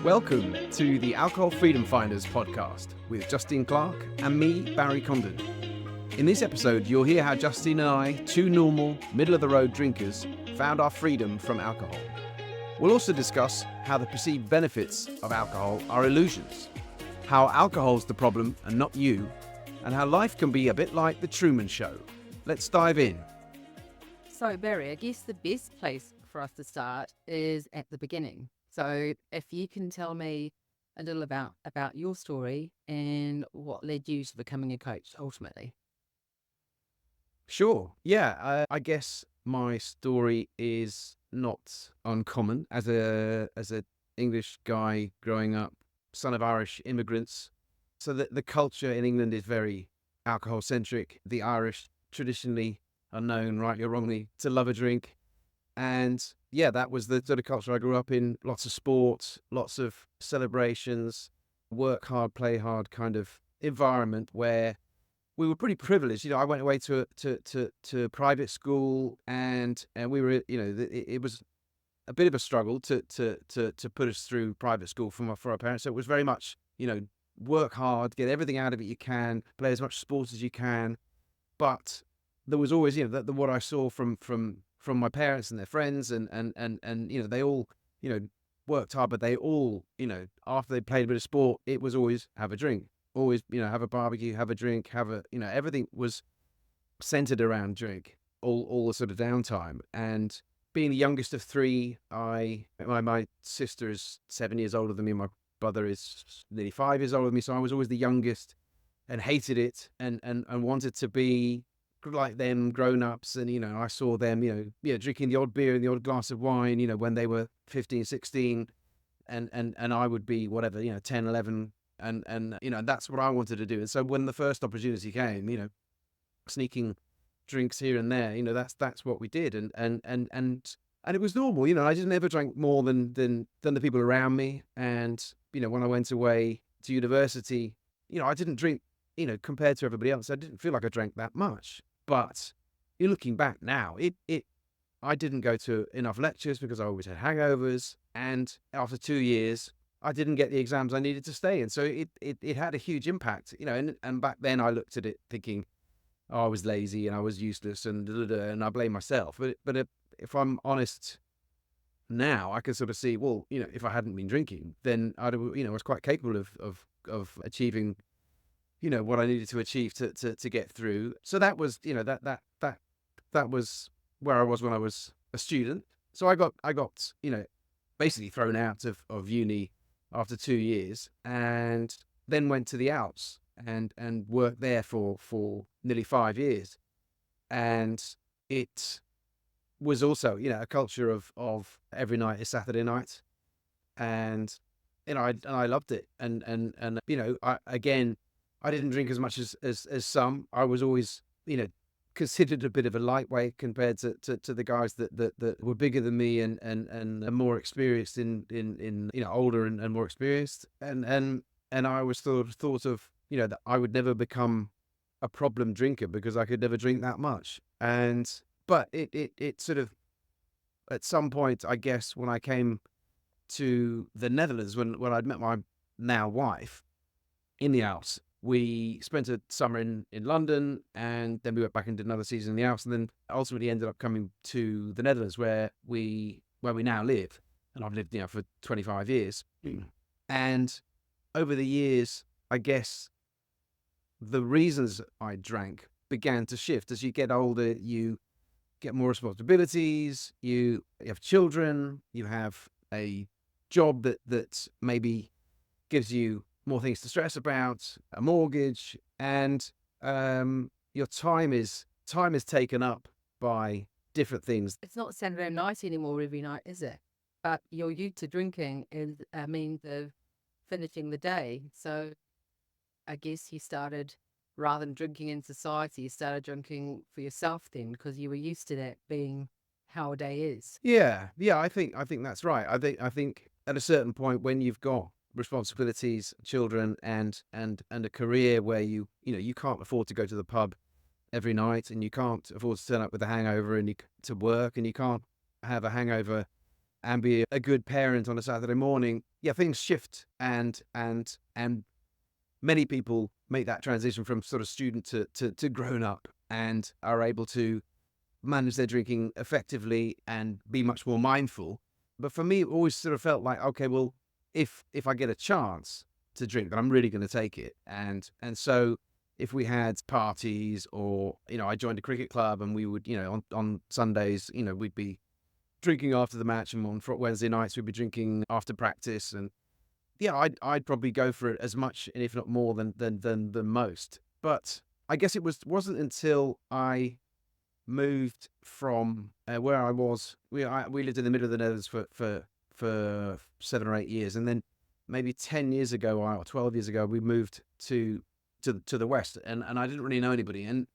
Welcome to the Alcohol Freedom Finders podcast with Justine Clark and me, Barry Condon. In this episode, you'll hear how Justine and I, two normal, middle-of-the-road drinkers, found our freedom from alcohol. We'll also discuss how the perceived benefits of alcohol are illusions, how alcohol's the problem and not you, and how life can be a bit like the Truman Show. Let's dive in. So, Barry, I guess the best place for us to start is at the beginning. So if you can tell me a little about your story and what led you to becoming a coach ultimately. Sure. Yeah, I guess my story is not uncommon as a English guy growing up, son of Irish immigrants. So the culture in England is very alcohol centric. The Irish traditionally are known, rightly or wrongly, to love a drink. And yeah, that was the sort of culture I grew up in. Lots of sports, lots of celebrations, work hard, play hard kind of environment where we were pretty privileged. I went away to private school, and we were, it was a bit of a struggle to put us through private school for our parents. So it was very much, work hard, get everything out of it you can, play as much sports as you can. But there was always, what I saw from my parents and their friends, and they all, worked hard, but they all, after they played a bit of sport, it was always have a drink, always, have a barbecue, have a drink, everything was centered around drink, all the sort of downtime. And being the youngest of three, my sister is 7 years older than me, my brother is nearly 5 years older than me, so I was always the youngest and hated it and wanted to be like them grown-ups. And I saw them drinking the odd beer and the odd glass of wine when they were 15, 16, and I would be whatever 10, 11, and that's what I wanted to do. And so when the first opportunity came, sneaking drinks here and there, that's what we did. And it was normal. I just never drank more than the people around me. And when I went away to university, I didn't drink, compared to everybody else, I didn't feel like I drank that much. But you're looking back now, I didn't go to enough lectures because I always had hangovers. And after 2 years, I didn't get the exams I needed to stay in. So it had a huge impact, and back then I looked at it thinking, oh, I was lazy and I was useless and I blame myself. But if I'm honest now, I can sort of see, well, if I hadn't been drinking, then I was quite capable of achieving what I needed to achieve to get through. So that was, that was where I was when I was a student. So I got basically thrown out of uni after 2 years, and then went to the Alps and worked there for nearly 5 years. And it was also, a culture of every night is Saturday night. And I loved it. And I didn't drink as much as some. I was always, considered a bit of a lightweight compared to the guys that were bigger than me and more experienced in older and more experienced. And I was thought of, that I would never become a problem drinker because I could never drink that much. But it sort of, at some point, I guess, when I came to the Netherlands, when I'd met my now wife in the Alps, we spent a summer in London, and then we went back and did another season in the Alps, and then ultimately ended up coming to the Netherlands where we now live. And I've lived, for 25 years. And over the years, I guess the reasons I drank began to shift. As you get older, you get more responsibilities, you have children, you have a job that maybe gives you more things to stress about, a mortgage, and your time is taken up by different things. It's not Saturday night anymore every night, is it? But you're used to drinking is a means of finishing the day. So I guess you started, rather than drinking in society, you started drinking for yourself then, because you were used to that being how a day is. Yeah, I think that's right. I think at a certain point, when you've got responsibilities, children, and a career where you can't afford to go to the pub every night, and you can't afford to turn up with a hangover to work, and you can't have a hangover and be a good parent on a Saturday morning, yeah, things shift, and many people make that transition from sort of student to grown up and are able to manage their drinking effectively and be much more mindful. But for me, it always sort of felt like, okay, well, if I get a chance to drink, then I'm really going to take it. And so if we had parties, or I joined a cricket club, and we would, on Sundays, we'd be drinking after the match, and on Wednesday nights we'd be drinking after practice, and yeah, I'd probably go for it as much, and if not more than most. But I guess wasn't until I moved from where I was. We lived in the middle of the Netherlands for 7 or 8 years, and then maybe 10 years ago, or 12 years ago, we moved to the west, and I didn't really know anybody, and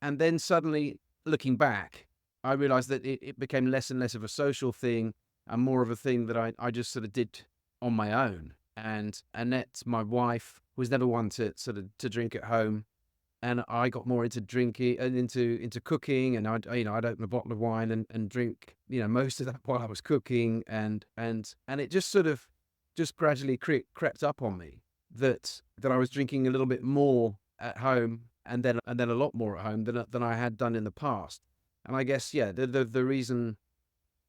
then suddenly, looking back, I realized that it became less and less of a social thing, and more of a thing that I just sort of did on my own. And Annette, my wife, was never one to sort of to drink at home, and I got more into drinking and into cooking, and I'd open a bottle of wine and drink, most of that while I was cooking, and it just sort of just gradually crept up on me that I was drinking a little bit more at home, and then a lot more at home than I had done in the past. And I guess, yeah, the reason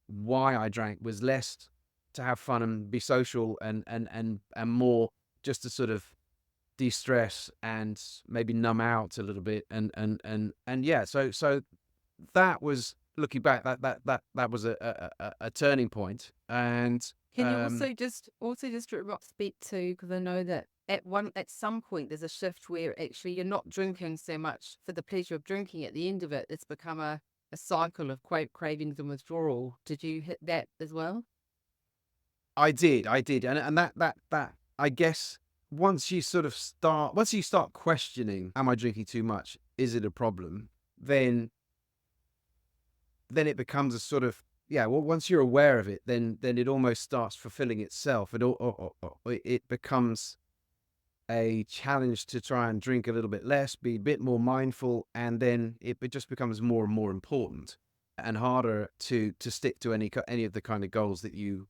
why I drank was less to have fun and be social, and more just to sort of de-stress and maybe numb out a little bit, and yeah, so that was, looking back, that was a turning point. And Can you also just speak to, because I know that at some point there's a shift where actually you're not drinking so much for the pleasure of drinking. At the end of it, it's become a cycle of cravings and withdrawal. Did you hit that as well? I did, and that I guess, once you start questioning, am I drinking too much? Is it a problem? Then it becomes a sort of, yeah. Well, once you're aware of it, then it almost starts fulfilling itself. It becomes a challenge to try and drink a little bit less, be a bit more mindful, and then it just becomes more and more important and harder to stick to any of the kind of goals that you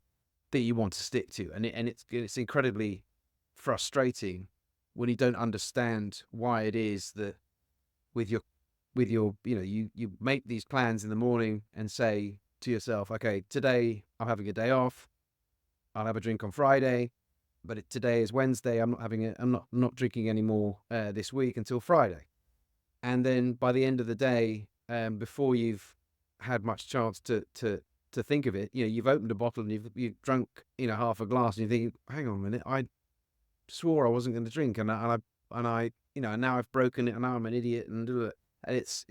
want to stick to. And it's incredibly frustrating when you don't understand why it is that with your you make these plans in the morning and say to yourself, okay, today I'm having a day off, I'll have a drink on Friday, but today is Wednesday, I'm not drinking anymore this week until Friday. And then by the end of the day, before you've had much chance to think of it, you've opened a bottle and you've drunk half a glass, and you think, hang on a minute, I swore I wasn't going to drink, and I now I've broken it, and now I'm an idiot, and do it. And it's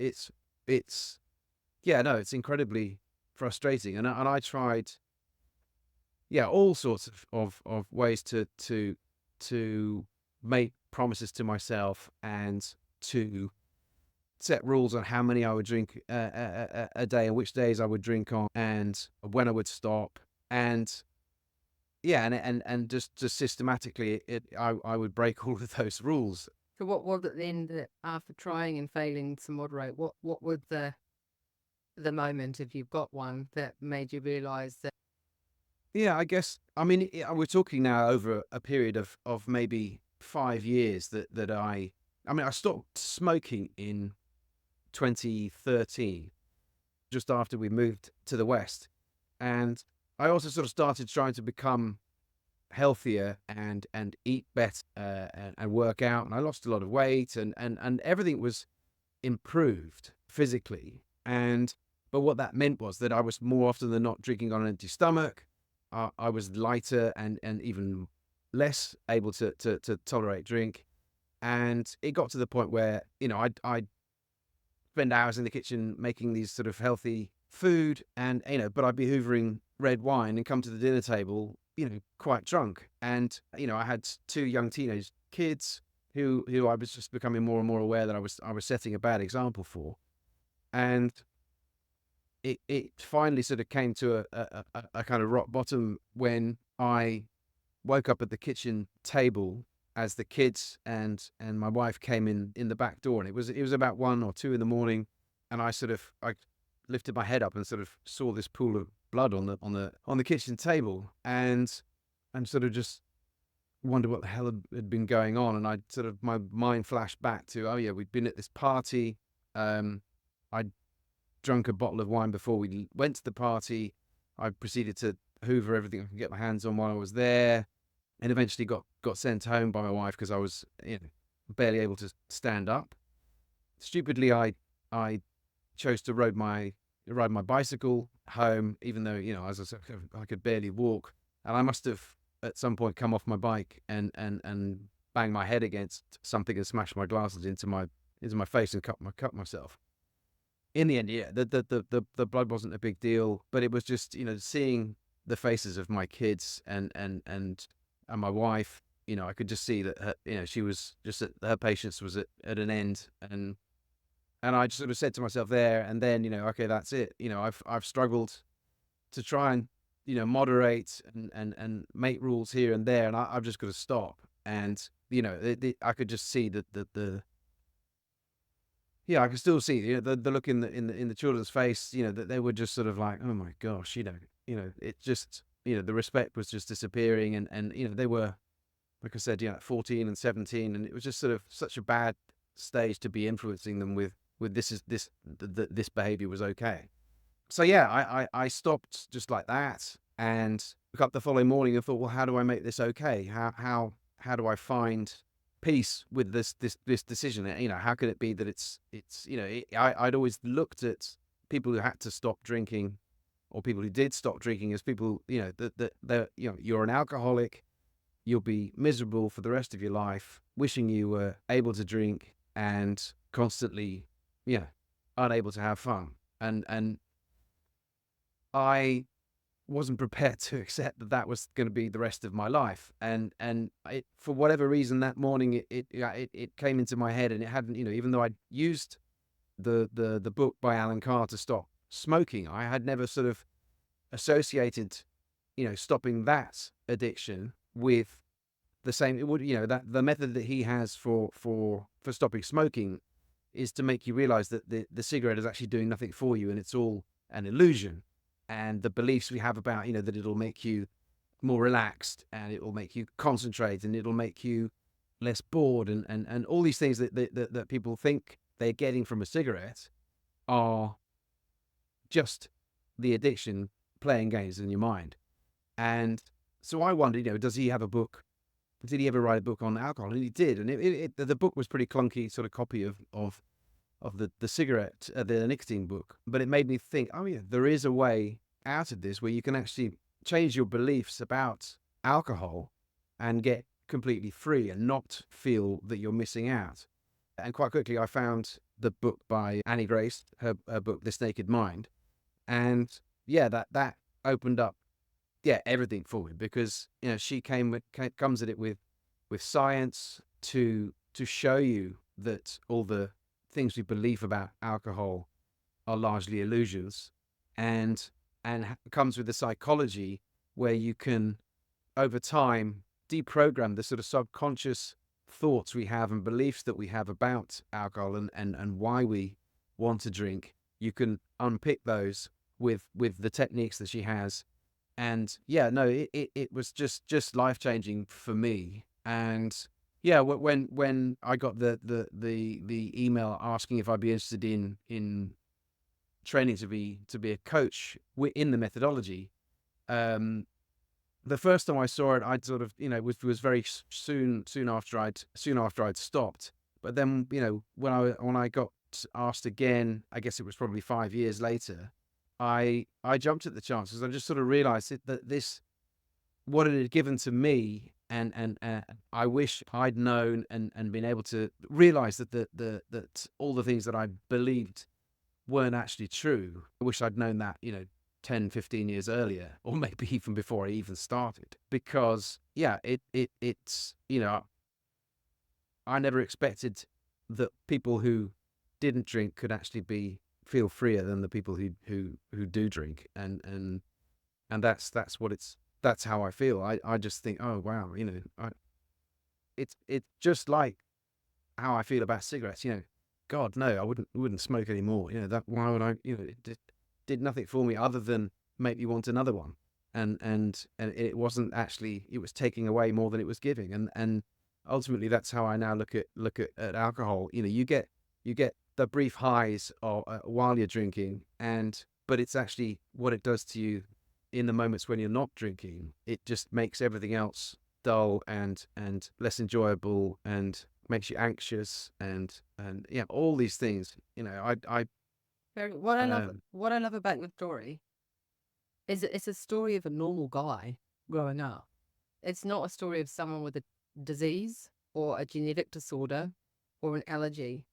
yeah, no, it's incredibly frustrating, and I tried, yeah, all sorts of ways to make promises to myself, and to set rules on how many I would drink a day, and which days I would drink on, and when I would stop. And yeah, and just systematically, I would break all of those rules. So what was it then that, after trying and failing to moderate, what was the moment, if you've got one, that made you realize that? Yeah, I guess, I mean, we're talking now over a period of maybe 5 years that I stopped smoking in 2013, just after we moved to the West. And I also sort of started trying to become healthier and eat better, and work out. And I lost a lot of weight, and everything was improved physically. But what that meant was that I was more often than not drinking on an empty stomach. I was lighter, and even less able to tolerate drink. And it got to the point where, I'd spend hours in the kitchen making these sort of healthy food, and but I'd be hoovering red wine and come to the dinner table, quite drunk. And I had two young teenage kids who I was just becoming more and more aware that I was setting a bad example for. And it finally sort of came to a kind of rock bottom when I woke up at the kitchen table as the kids and my wife came in the back door, and it was about 1 or 2 in the morning, and I lifted my head up and sort of saw this pool of blood on the kitchen table, and sort of just wonder what the hell had been going on. And I sort of, my mind flashed back to, oh yeah, we'd been at this party. I drunk a bottle of wine before we went to the party. I proceeded to hoover everything I could get my hands on while I was there, and eventually got sent home by my wife because I was, barely able to stand up. Stupidly, I chose to ride my bicycle home, even though, as I said, I could barely walk, and I must have at some point come off my bike and bang my head against something and smash my glasses into my face and cut myself. In the end, yeah, the blood wasn't a big deal, but it was just, seeing the faces of my kids and my wife. I could just see that her, she was just her patience was at an end, and I just sort of said to myself there and then, okay, that's it. I've struggled to try and, moderate and make rules here and there, and I've just got to stop. And I could just see that the yeah, I can still see, the look in the children's face, that they were just sort of like, oh my gosh, it just, the respect was just disappearing, and they were, like I said, 14 and 17, and it was just sort of such a bad stage to be influencing them with this behavior was okay. So yeah, I stopped just like that, and woke up the following morning and thought, well, how do I make this okay? How do I find peace with this decision? How could it be that I'd always looked at people who had to stop drinking, or people who did stop drinking, as people, that you're an alcoholic, you'll be miserable for the rest of your life, wishing you were able to drink and constantly, unable to have fun. And I wasn't prepared to accept that that was going to be the rest of my life. And for whatever reason, that morning it came into my head, and it hadn't, even though I'd used the book by Alan Carr to stop smoking, I had never sort of associated, stopping that addiction with the same. It would, that the method that he has for stopping smoking is to make you realize that the cigarette is actually doing nothing for you, and it's all an illusion. And the beliefs we have about, that it'll make you more relaxed, and it will make you concentrate, and it'll make you less bored, and all these things that people think they're getting from a cigarette are just the addiction playing games in your mind. And so I wondered, does he have a book? Did he ever write a book on alcohol? And he did. And the book was pretty clunky, sort of copy of the cigarette, the nicotine book. But it made me think, oh yeah, there is a way out of this where you can actually change your beliefs about alcohol and get completely free and not feel that you're missing out. And quite quickly, I found the book by Annie Grace, her book, This Naked Mind. And yeah, that opened up, everything for me, because, she comes at it with science to show you that all the things we believe about alcohol are largely illusions, and comes with the psychology where you can, over time, deprogram the sort of subconscious thoughts we have and beliefs that we have about alcohol and why we want to drink. You can unpick those with the techniques that she has. And yeah, no, it was just life changing for me. And yeah, when I got the email asking if I'd be interested in training to be a coach in the methodology, the first time I saw it, I'd sort of, was very soon after I'd stopped. But then, when I got asked again, I guess it was probably 5 years later, I jumped at the chances. I just sort of realized that what it had given to me, and I wish I'd known and been able to realize that all the things that I believed weren't actually true. I wish I'd known that, 10, 15 years earlier, or maybe even before I even started, because yeah, it's, I never expected that people who didn't drink could actually feel freer than the people who do drink, and that's how I feel. I just think, oh wow, it's just like how I feel about cigarettes. God, no, I wouldn't smoke anymore. That, why would I? It did nothing for me other than make you want another one. And it wasn't actually, it was taking away more than it was giving. And ultimately that's how I now look at alcohol. You get the brief highs while you're drinking, but it's actually what it does to you in the moments when you're not drinking. It just makes everything else dull and less enjoyable, and makes you anxious, and yeah, all these things. I What I love, um what I love about your story is it's a story of a normal guy growing up. It's not a story of someone with a disease or a genetic disorder or an allergy.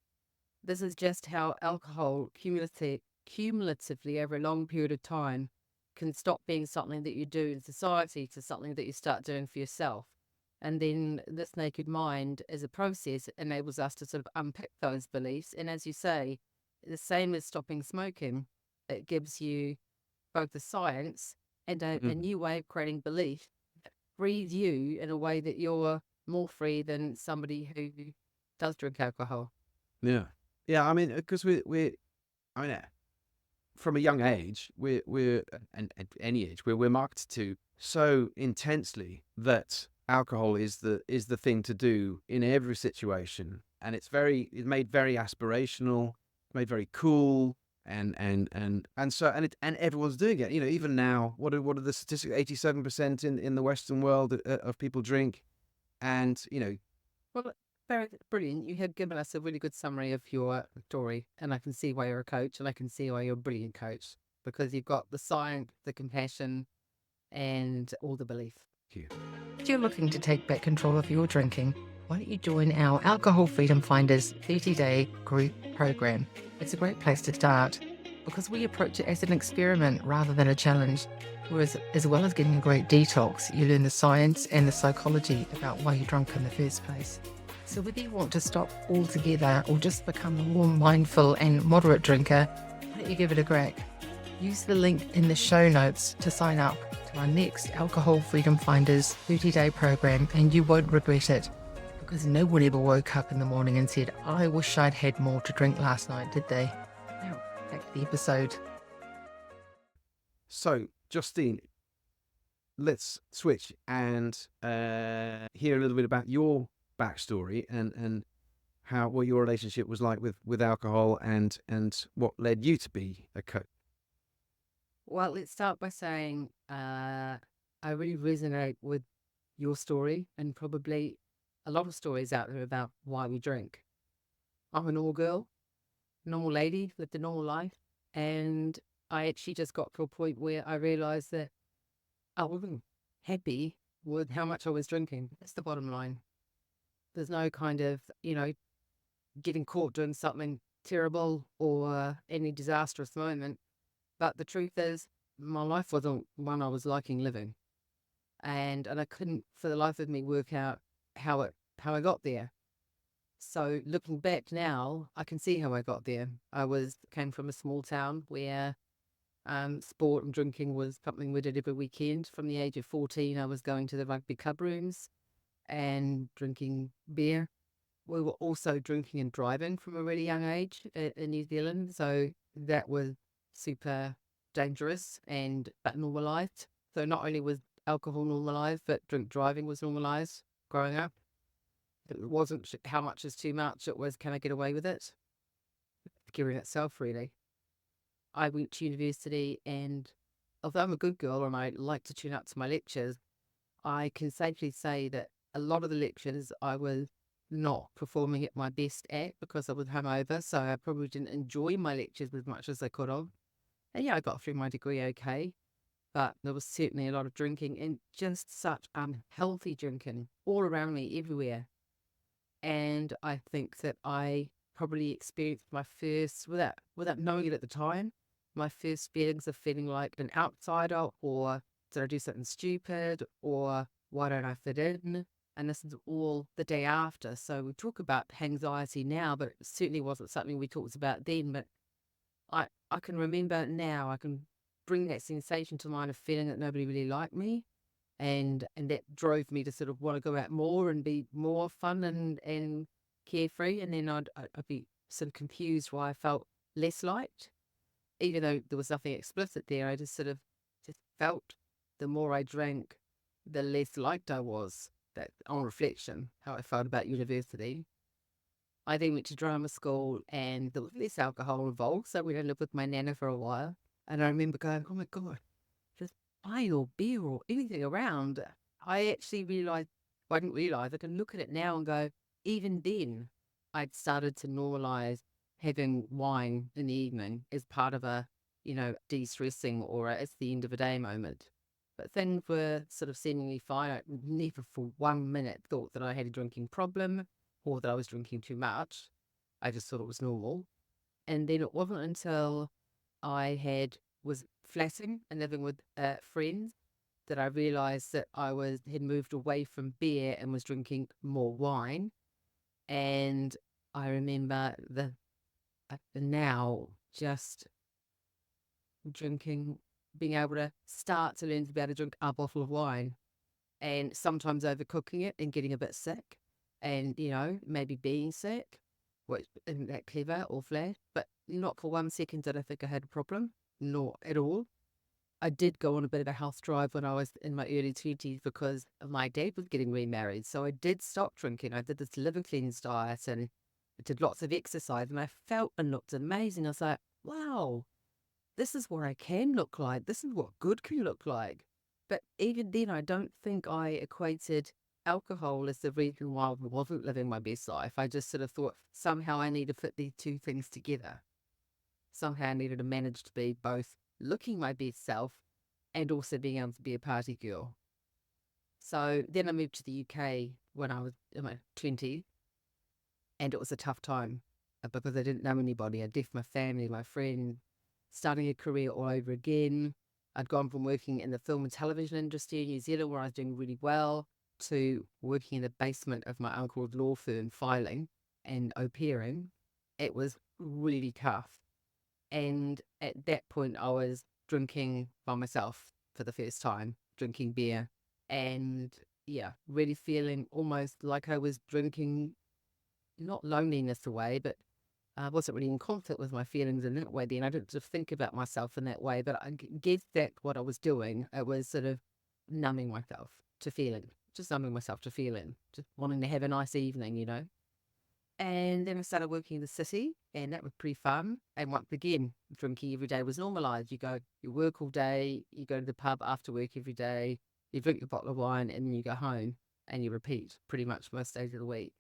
This is just how alcohol cumulatively over a long period of time can stop being something that you do in society to something that you start doing for yourself. And then this naked mind, as a process, enables us to sort of unpick those beliefs. And as you say, the same as stopping smoking, it gives you both the science and a mm, new way of creating belief that frees you in a way that you're more free than somebody who does drink alcohol. yeah, yeah. I mean, because I mean, from a young age, and any age, we're marketed to so intensely that alcohol is the thing to do in every situation, and it's made very aspirational, made very cool, and everyone's doing it. Even now, what are the statistics? 87% in the Western world of people drink, and Well, very brilliant. You have given us a really good summary of your story, and I can see why you're a coach, and I can see why you're a brilliant coach because you've got the science, the compassion, and all the belief. you. If you're looking to take back control of your drinking, why don't you join our Alcohol Freedom Finders 30-day group program? It's a great place to start because we approach it as an experiment rather than a challenge. Whereas, as well as getting a great detox, you learn the science and the psychology about why you're drunk in the first place. So whether you want to stop altogether or just become a more mindful and moderate drinker, why don't you give it a crack? Use the link in the show notes to sign up to our next Alcohol Freedom Finders 30-day program, and you won't regret it because no one ever woke up in the morning and said, I wish I'd had more to drink last night, did they? Now, back to the episode. So, Justine, let's switch and hear a little bit about your backstory, and how what your relationship was like with alcohol, and what led you to be a coach. Well, let's start by saying I really resonate with your story and probably a lot of stories out there about why we drink. I'm a normal girl, normal lady, lived a normal life. And I actually just got to a point where I realized that I wasn't happy with how much I was drinking. That's the bottom line. There's no kind of, getting caught doing something terrible or any disastrous moment. But the truth is, my life wasn't one I was liking living. And I couldn't for the life of me work out how I got there. So looking back now, I can see how I got there. Came from a small town where sport and drinking was something we did every weekend. From the age of 14, I was going to the rugby club rooms and drinking beer. We were also drinking and driving from a really young age in New Zealand. So that was super dangerous but normalized. So not only was alcohol normalized, but drink driving was normalized growing up. It wasn't how much is too much. It was, can I get away with it? Gearing itself, really. I went to university, and although I'm a good girl and I like to tune up to my lectures, I can safely say that a lot of the lectures I was not performing at my best at because I was hungover. So I probably didn't enjoy my lectures as much as I could have. And yeah, I got through my degree okay, but there was certainly a lot of drinking and just such unhealthy drinking all around me, everywhere. And I think that I probably experienced my first, without knowing it at the time, my first feelings of feeling like an outsider, or did I do something stupid, or why don't I fit in? And this is all the day after. So we talk about anxiety now, but it certainly wasn't something we talked about then. But I can remember it now. I can bring that sensation to mind of feeling that nobody really liked me, and that drove me to sort of want to go out more and be more fun and carefree. And then I'd be sort of confused why I felt less liked, even though there was nothing explicit there. I just sort of just felt the more I drank, the less liked I was. That on reflection, how I felt about university. I then went to drama school and there was less alcohol involved, so we went to live with my nana for a while. And I remember going, oh my God, just wine or beer or anything around. I actually realized, well, I didn't realize, I can look at it now and go, even then, I'd started to normalize having wine in the evening as part of a, de stressing or it's the end of a day moment. But things were sort of seemingly fine. I never for 1 minute thought that I had a drinking problem or that I was drinking too much. I just thought it was normal. And then it wasn't until was flatting and living with friends that I realized that had moved away from beer and was drinking more wine. And I remember now just drinking, being able to start to learn to be able to drink a bottle of wine and sometimes overcooking it and getting a bit sick and, maybe being sick, which isn't that clever or flat, but not for 1 second did I think I had a problem, not at all. I did go on a bit of a health drive when I was in my early 20s because my dad was getting remarried. So I did stop drinking. I did this liver cleanse diet and I did lots of exercise and I felt and looked amazing. I was like, wow, this is what I can look like. This is what good can look like. But even then, I don't think I equated alcohol as the reason why I wasn't living my best life. I just sort of thought somehow I need to fit these two things together. Somehow I needed to manage to be both looking my best self and also being able to be a party girl. So then I moved to the UK when I was in my 20s, and it was a tough time because I didn't know anybody. I'd left my family, my friend, starting a career all over again. I'd gone from working in the film and television industry in New Zealand, where I was doing really well, to working in the basement of my uncle's law firm, filing and au pairing. It was really tough. And at that point, I was drinking by myself for the first time, drinking beer. And yeah, really feeling almost like I was drinking, not loneliness away, but I wasn't really in conflict with my feelings in that way then. I didn't just think about myself in that way, but I guess that what I was doing, it was sort of numbing myself to feeling, just numbing myself to feeling, just wanting to have a nice evening. And then I started working in the city, and that was pretty fun. And once again, drinking every day was normalized. You work all day, you go to the pub after work every day, you drink your bottle of wine, and then you go home and you repeat pretty much most days of the week.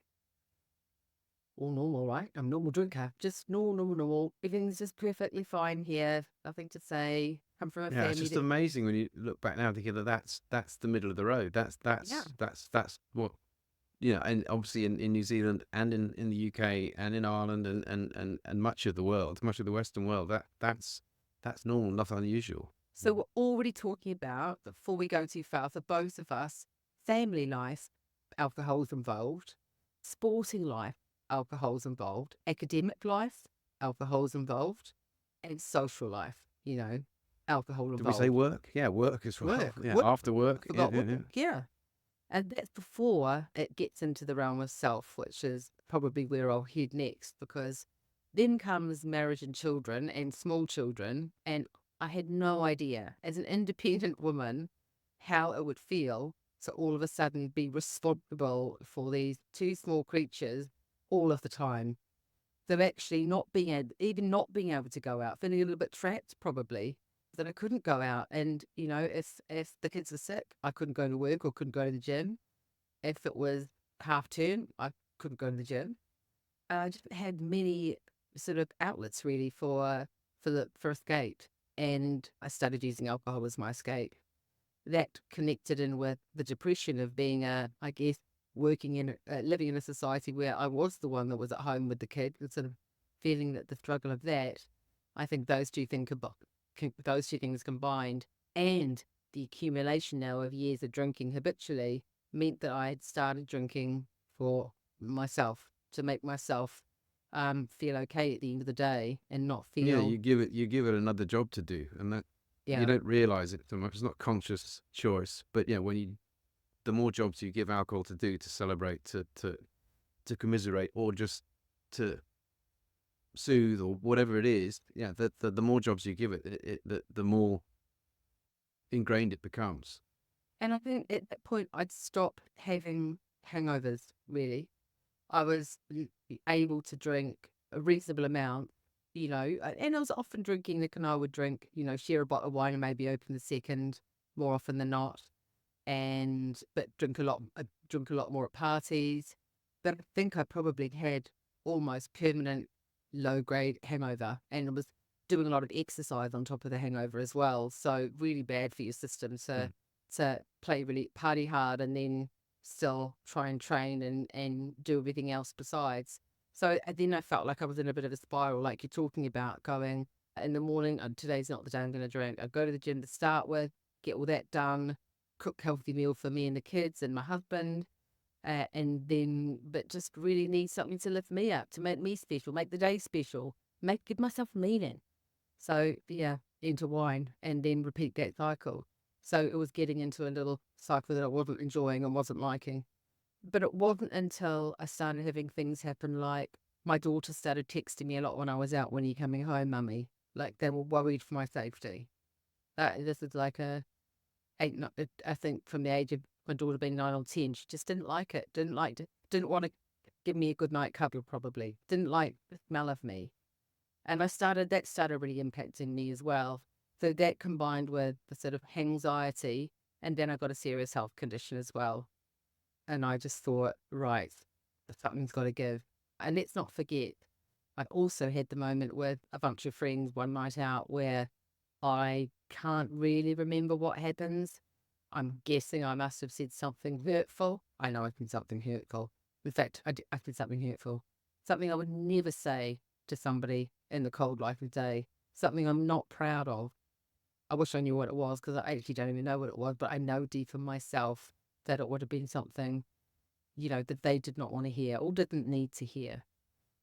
All normal, right? I'm a normal drinker, just normal. Everything's just perfectly fine here. Nothing to say. Come from a Yeah, it's family just that, amazing when you look back now thinking that that's the middle of the road. That's yeah. that's that's that's what and obviously in New Zealand and in the UK and in Ireland and much of the world, much of the Western world, that's normal, nothing unusual. So we're already talking about, before we go too far, for both of us, family life, alcohol's involved, sporting life, alcohol's involved, academic life, alcohol's involved, and social life, alcohol Did we say involved. work? Yeah, work as well. Yeah, Work, after work. Yeah, forgot yeah, work, yeah. yeah. And that's before it gets into the realm of self, which is probably where I'll head next, because then comes marriage and children and small children. And I had no idea, as an independent woman, how it would feel to all of a sudden be responsible for these two small creatures all of the time. So actually even not being able to go out, feeling a little bit trapped probably, that I couldn't go out. And, if the kids were sick, I couldn't go to work or couldn't go to the gym. If it was half term, I couldn't go to the gym. I just had many sort of outlets really for escape. And I started using alcohol as my escape. That connected in with the depression of being I guess, living in a society where I was the one that was at home with the kid, and sort of feeling that the struggle of that. I think those two things combined, and the accumulation now of years of drinking habitually, meant that I had started drinking for myself to make myself feel okay at the end of the day and not Yeah, feel, you give it another job to do, and that you yeah. don't realize it so much. It's not conscious choice, but yeah, the more jobs you give alcohol to do, to celebrate, to commiserate, or just to soothe or whatever it is, yeah, the more jobs you give it, the more ingrained it becomes. And I think at that point I'd stopped having hangovers, really. I was able to drink a reasonable amount, and I was often drinking and I would drink, share a bottle of wine and maybe open the second more often than not. But drink a lot more at parties. But I think I probably had almost permanent low grade hangover, and I was doing a lot of exercise on top of the hangover as well. So really bad for your system Mm. to play really party hard and then still try and train and do everything else besides. So then I felt like I was in a bit of a spiral, like you're talking about, going in the morning, today's not the day I'm going to drink. I go to the gym to start with, get all that done, cook healthy meal for me and the kids and my husband, but just really need something to lift me up, to make me special, make the day special, give myself meaning. So yeah, into wine and then repeat that cycle. So it was getting into a little cycle that I wasn't enjoying and wasn't liking. But it wasn't until I started having things happen, like my daughter started texting me a lot when I was out, "When are you coming home, mummy?" Like they were worried for my safety. This is like I think from the age of my daughter being 9 or 10, she just didn't like it. Didn't want to give me a good night cuddle, probably. Didn't like the smell of me. And that started really impacting me as well. So that combined with the sort of anxiety, and then I got a serious health condition as well. And I just thought, right, something's got to give. And let's not forget, I also had the moment with a bunch of friends one night out where I can't really remember what happens. I'm guessing I must have said something hurtful. I know I said something hurtful. In fact, I said something hurtful. Something I would never say to somebody in the cold light of day. Something I'm not proud of. I wish I knew what it was, because I actually don't even know what it was, but I know deep in myself that it would have been something, that they did not want to hear or didn't need to hear.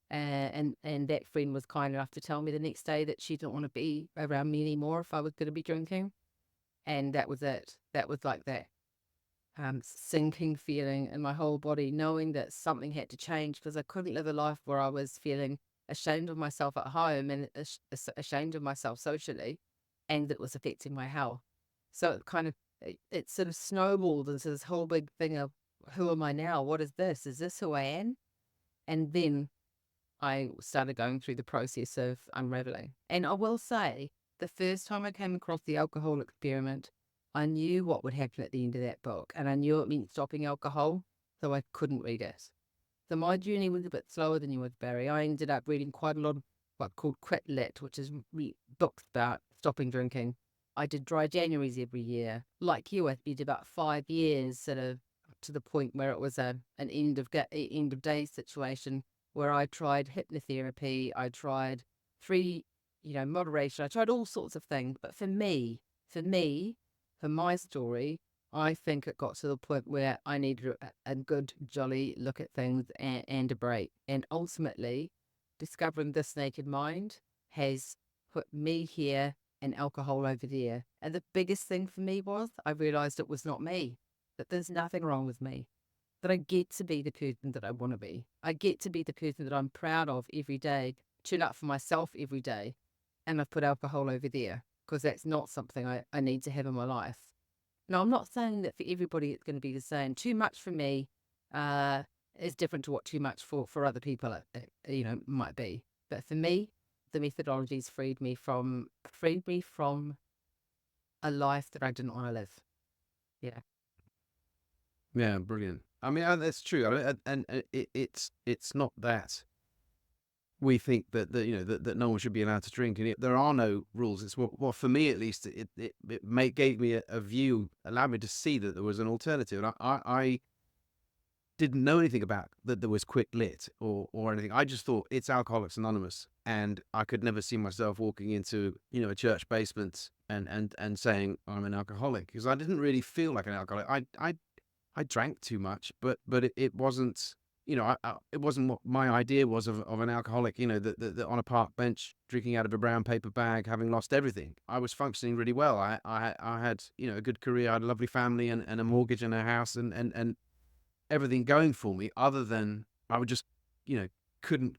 And that friend was kind enough to tell me the next day that she didn't want to be around me anymore if I was going to be drinking. And that was it. That was like that sinking feeling in my whole body, knowing that something had to change, because I couldn't live a life where I was feeling ashamed of myself at home and ashamed of myself socially, and it was affecting my health. So it sort of snowballed into this whole big thing of, who am I now? What is this? Is this who I am? And then I started going through the process of unraveling. And I will say, the first time I came across the alcohol experiment, I knew what would happen at the end of that book, and I knew it meant stopping alcohol, so I couldn't read it. So my journey was a bit slower than yours, Barry. I ended up reading quite a lot of what called Quit Lit, which is books about stopping drinking. I did dry Januaries every year. Like you, I did about 5 years, sort of to the point where it was an end of day situation, where I tried hypnotherapy, I tried free, moderation, I tried all sorts of things. But for me, for my story, I think it got to the point where I needed a good, jolly look at things, and a break. And ultimately, discovering This Naked Mind has put me here and alcohol over there. And the biggest thing for me was, I realized it was not me, that there's nothing wrong with me, that I get to be the person that I want to be. I get to be the person that I'm proud of every day, tune up for myself every day. And I've put alcohol over there because that's not something I need to have in my life. Now, I'm not saying that for everybody it's going to be the same. Too much for me is different to what too much for other people, might be. But for me, the methodologies freed me from a life that I didn't want to live. Yeah. Yeah, brilliant. I mean, that's true. It's not that we think that no one should be allowed to drink, and there are no rules. It's well, for me at least, it gave me a view, allowed me to see that there was an alternative. And I didn't know anything about that there was Quick Lit or anything. I just thought it's Alcoholics Anonymous, and I could never see myself walking into a church basement and saying I'm an alcoholic, because I didn't really feel like an alcoholic. I drank too much, but it wasn't, it wasn't what my idea was of an alcoholic, that on a park bench, drinking out of a brown paper bag, having lost everything. I was functioning really well. I had, a good career. I had a lovely family and a mortgage and a house and everything going for me, other than I would just, couldn't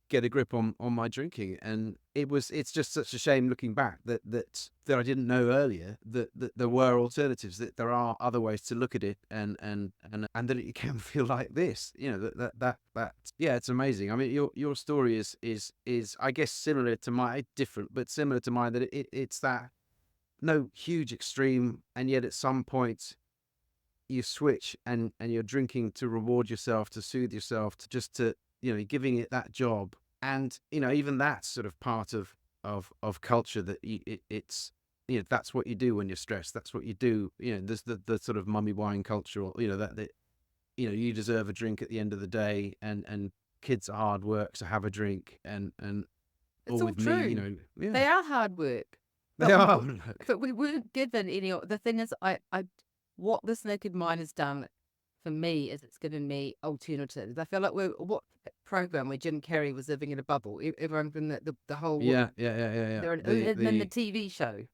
get a grip on my drinking. And it's just such a shame looking back that I didn't know earlier that there were alternatives, that there are other ways to look at it, and that it can feel like this. That yeah, it's amazing. I mean, your story is I guess similar to mine, different but similar to mine, that it's that no huge extreme, and yet at some point you switch, and you're drinking to reward yourself, to soothe yourself, to just to, giving it that job. And even that's sort of part of culture, that it's, that's what you do when you're stressed. That's what you do. There's the sort of mummy wine culture, or that you deserve a drink at the end of the day, and kids are hard work, so have a drink. And It's or all with me, true. yeah, They are hard work, they but are. we weren't given any. The thing is, what this naked mind has done for me is it's given me alternatives. I feel like what program where Jim Carrey was living in a bubble. Everyone from the whole Yeah, yeah, yeah, yeah, yeah. they're The in the the TV show.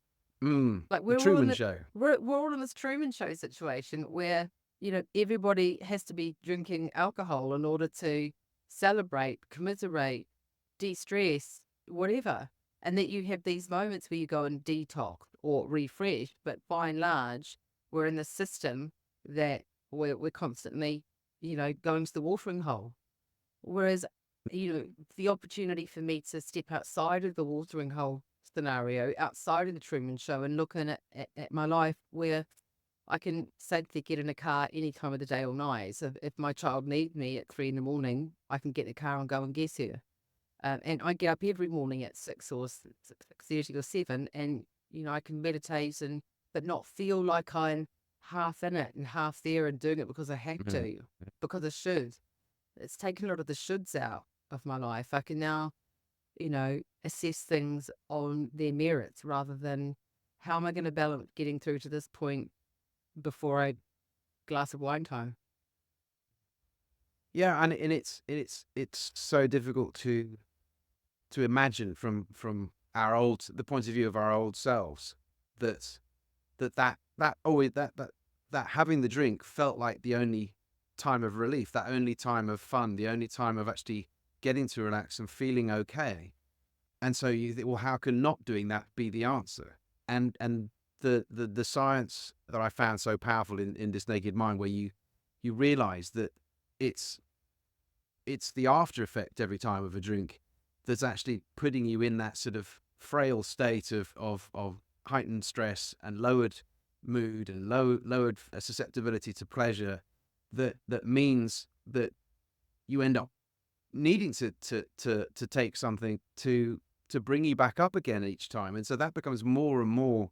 Like the we're all in Truman the Show. we're all in this Truman Show situation where everybody has to be drinking alcohol in order to celebrate, commiserate, de-stress, whatever, and that you have these moments where you go and detox or refresh. But by and large, we're in the system that we're constantly going to the watering hole. Whereas, the opportunity for me to step outside of the watering hole scenario, outside of the Truman Show, and looking at my life where I can safely get in a car any time of the day or night. So if my child needs me at 3 in the morning, I can get in the car and go and get her. And I get up every morning at 6 or 6:30 or 7, and I can meditate but not feel like I'm half in it and half there and doing it because I have Mhm. to, because I should. It's taken a lot of the shoulds out of my life. I can now, assess things on their merits rather than how am I going to balance getting through to this point before a glass of wine time. Yeah, and it's so difficult to imagine from the point of view of our old selves, that that always that having the drink felt like the only time of relief, that only time of fun, the only time of actually getting to relax and feeling okay. And so you think, well, how can not doing that be the answer? And the science that I found so powerful in this naked mind, where you realize that it's it's the after effect every time of a drink that's actually putting you in that sort of frail state of heightened stress and lowered mood and lowered susceptibility to pleasure, that means that you end up needing to take something to bring you back up again each time. And so that becomes more and more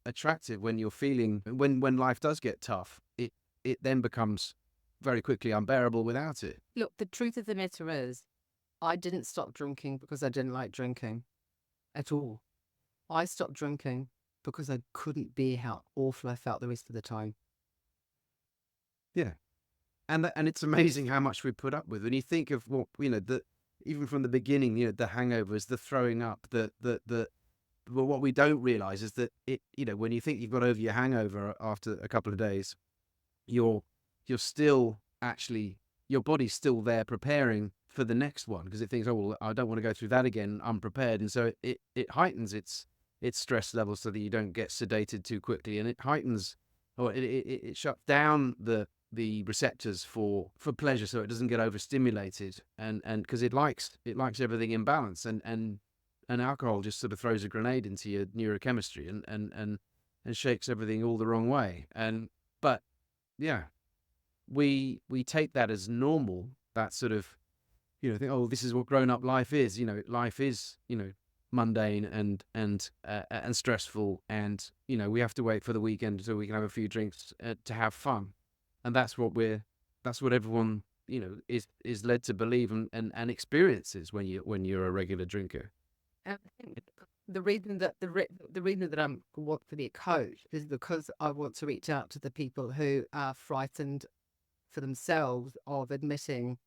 attractive when you're feeling, when life does get tough. It then becomes very quickly unbearable without it. Look, the truth of the matter is, I didn't stop drinking because I didn't like drinking at all. I stopped drinking because I couldn't bear how awful I felt the rest of the time. Yeah. And it's amazing how much we put up with. When you think of what, even from the beginning, the hangovers, the throwing up, the well, what we don't realize is that when you think you've got over your hangover after a couple of days, you're you're still actually, your body's still there preparing for the next one, because it thinks, oh well, I don't want to go through that again, I'm prepared. And so it heightens its stress levels so that you don't get sedated too quickly, and it heightens, or it shuts down the receptors for pleasure, so it doesn't get overstimulated, and because it likes everything in balance. And alcohol just sort of throws a grenade into your neurochemistry, and shakes everything all the wrong way. And but yeah, we take that as normal, that sort of, think, oh, this is what grown up life is. Life is, mundane and stressful, and we have to wait for the weekend so we can have a few drinks to have fun. And that's what everyone, is led to believe, and experiences when you're a regular drinker. And I think the reason that I'm want to be a coach is because I want to reach out to the people who are frightened for themselves of admitting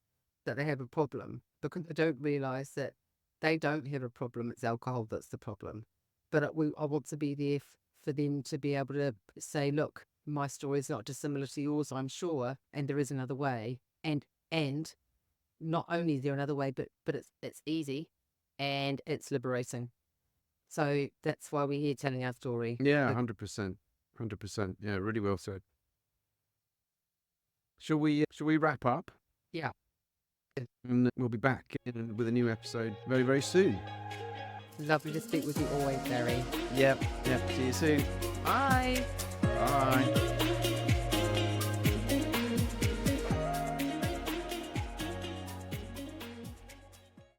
that they have a problem, because they don't realize that they don't have a problem. It's alcohol that's the problem. But I want to be there for them to be able to say, look, my story is not dissimilar to yours, I'm sure, and there is another way. And not only is there another way, but it's easy and it's liberating. So that's why we're here telling our story. Yeah, 100%. 100%. Yeah, really well said. Shall we wrap up? Yeah. And we'll be back with a new episode very, very soon. Lovely to speak with you always, Barry. Yep. See you soon. Bye. Bye.